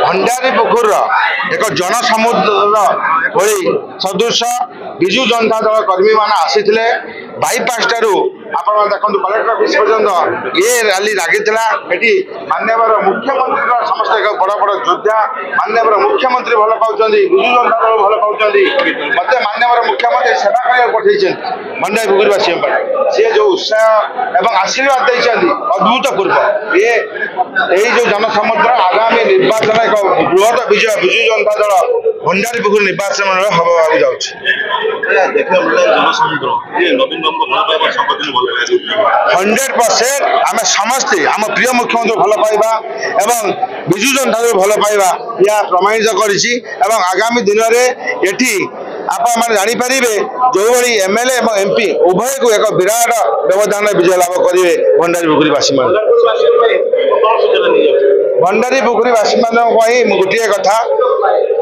भंडारी पुखुर एक जनसमुद्र भली सदृश विजु जनता दल कर्मी मान आसी बाईपास ठारू आप देखो कलेक्टर ऑफिस पर्यंत ये रैली लगी माननीय मुख्यमंत्री समस्त एक बड़ बड़ योद्धा माननीय मुख्यमंत्री भल पाँच विजु जनता दल भल पाँच मत माननीय मुख्यमंत्री सेवा करने पठे भंडारी पुखुरवासी सी जो उत्साह एवं आशीर्वाद देते अद्भुतपूर्व ये जो जनसमुद्र आगामी निर्वाचन एक बृहत विजय विजु जनता दल भंडारी पुखुर निर्वाचन हम जनसमुद्र 100% आम समस्ते आम प्रिय मुख्यमंत्री भल पाइबा एवं विजु जनता दल भल पाइबा या प्रमाणित कर आगामी दिन में ये आपण जापर जो भाई एमएलए और एमपी उभय को एक विराट व्यवधान विजय लाभ करेंगे भंडारी पुखुरीवासी भंडारी पुखुरीवासी गोटे कथा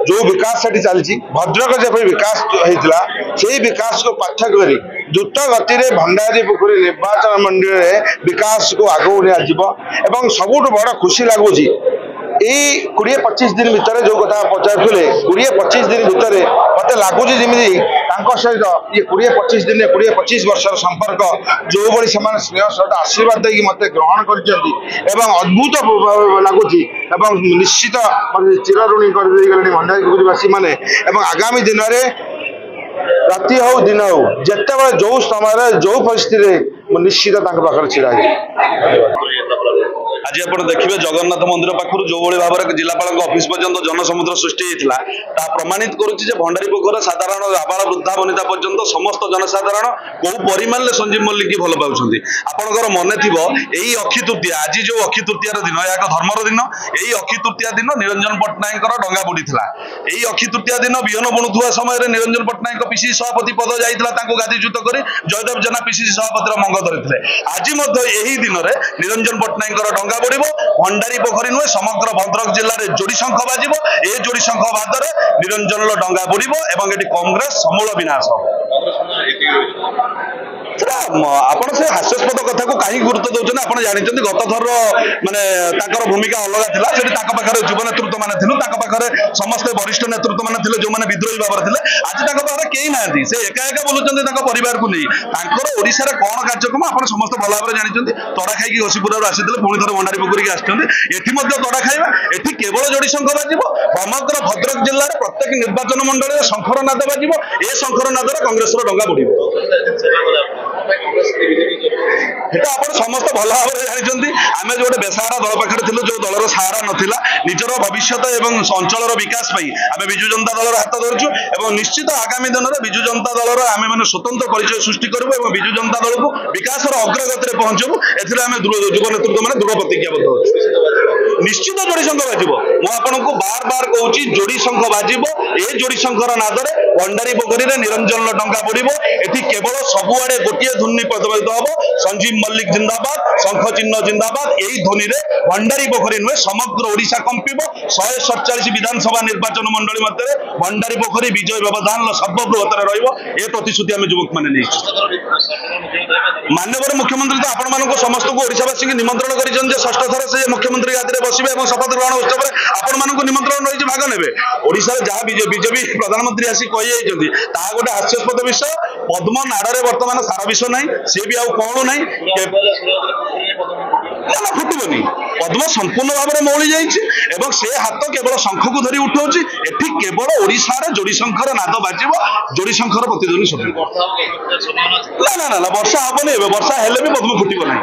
जो विकास से चलती भद्रक जब विकास होता से विकास को पार्थक्य कर द्रुत गति में भंडारी पुखुरी निर्वाचन मंडल में विकास को आगू निया सबुठ बड़ खुशी लगुच यही 20-25 दिन भितर जो कथा पचारे 20-25 दिन भितर मत लगुच जमी सहित ये 20-25 दिन 20-25 वर्षर संपर्क जो भाई से स्नेह श्रद्धा आशीर्वाद देकी मत ग्रहण कर अद्भुत लगुच निश्चित चिरऋणी कर भंडारी पुखुरीवासी मैंने आगामी दिन में राति हो दिन हो जिते जो समय जो परिस्थिति निश्चित पाखे छिड़ा आज आप देखिए जगन्नाथ मंदिर पाखर जो भाव में जिलापाल ऑफिस पर्यंत जनसमुद्र सृष्टि होता प्रमाणित करुच्ची भंडारी पुखुर साधारण आबाल वृद्धा वनिता पर्यंत समस्त जनसाधारण कौ परिमाण में संजीव मल्लिक भल पाँच आपंकर मन थी यही अक्षी तृतीया आज जो अक्षी तृतीयार दिन यह एक धर्मर दिन यही अक्षी तृतीया दिन निरंजन पट्टनायक डंगा बुड़ीला यही अक्षी तृतीया दिन बिहन बुणुवा समय निरंजन पट्टनायक पीसीसी सभापति पद जाता गादीच्युत कर जयदेव जेना पीसीसी सभापतिर मंग धरी आज यही दिन में निरंजन पट्टनायक डंगा बढ़ भंडारी पोखरी नुहे समग्र भद्रक जिले में जोड़ी शंख बाजिब ए जोड़ी शंख बाद निरंजन डंगा बुड़ब और कांग्रेस समूल विनाश आपण से हास्यास्पद कथा को कहीं गुरुत्व दौरान आप जानते गत थर मानने भूमिका अलग था पाखे युव नेतृत्व मैंने थे समस्त वरिष्ठ नेतृत्व मैंने जो मैंने विद्रोही भाव थे आज पाखे कई ना से एका एका बोलुंट परिवार को नहीं ओडिशार कौन कार्यक्रम आप समस्त भल भाव जानते तड़ा खाई घसीपुर आसी पुणी थे भंडारी पुखुरी आसती तड़ा खाइबा ये केवल जोड़ी शंख बाजिब समग्र भद्रक जिले में प्रत्येक निर्वाचन मंडल में शंखर नाद बाजिब ए शंखर नाद कांग्रेस डंगा बुड़ आप समस्त भल भाव जानते आम जो बेसहारा दल पाखे थी जो दलर सहारा नाला निजर भविष्य और अंचल विकास आम विजु जनता दल हाथ धरचु और निश्चित आगामी दिन में विजु जनता दलर आम मैंने स्वतंत्र परिचय सृष्टि करूँ और विजु जनता दल को विकास अग्रगति में पहुंचू एम युव नेतृत्व मैंने दृढ़ प्रतिज्ञाबद्ध हो निश्चित जोड़ी शंख बाजिब मुझे बार बार कहूँ जोड़ी शंख बाजिब ए जोड़ी शंखर नादरे भंडारी पोखरी में निरंजन डंगा बुड़ब ये केवल सबुआड़े गोटे ध्वनि प्रदर्शित हम संजीव मल्लिक जिंदाबाद शंख चिन्ह जिंदाबाद यही ध्वनि भंडारी पोखरी नुहे समग्र ओडिशा कंपिब 147 विधानसभा निर्वाचन मंडली मध्य भंडारी पोखरी विजय व्यवधान सर्वबृहत रही प्रतिश्रुति आम युवक मैंने माननीय मुख्यमंत्री तो आपण समस्त को ओडिशावासी निमंत्रण कर षष्ठ थर से मुख्यमंत्री गादी बसवे और शपथ ग्रहण उत्सव में आपण निमंत्रण रही भाग ने ओडिशा जहाँ बीजेपी प्रधानमंत्री आसी कही गोटे हास्यास्पद विषय पद्म नाड़े बर्तमान सारा विषय ना सी भी आउ कौन ना फुटबनी पद्म संपूर्ण भाव में मौली जाइए से हाथ केवल शंख को धरी उठाऊँच एटी केवल ओडिशार जोड़ी शंखर नाद बाजिब जोड़ी शंखर प्रतिध्वनि शुभ ना ना ना वर्षा हेनी वर्षा हेले भी पद्म फुटब ना।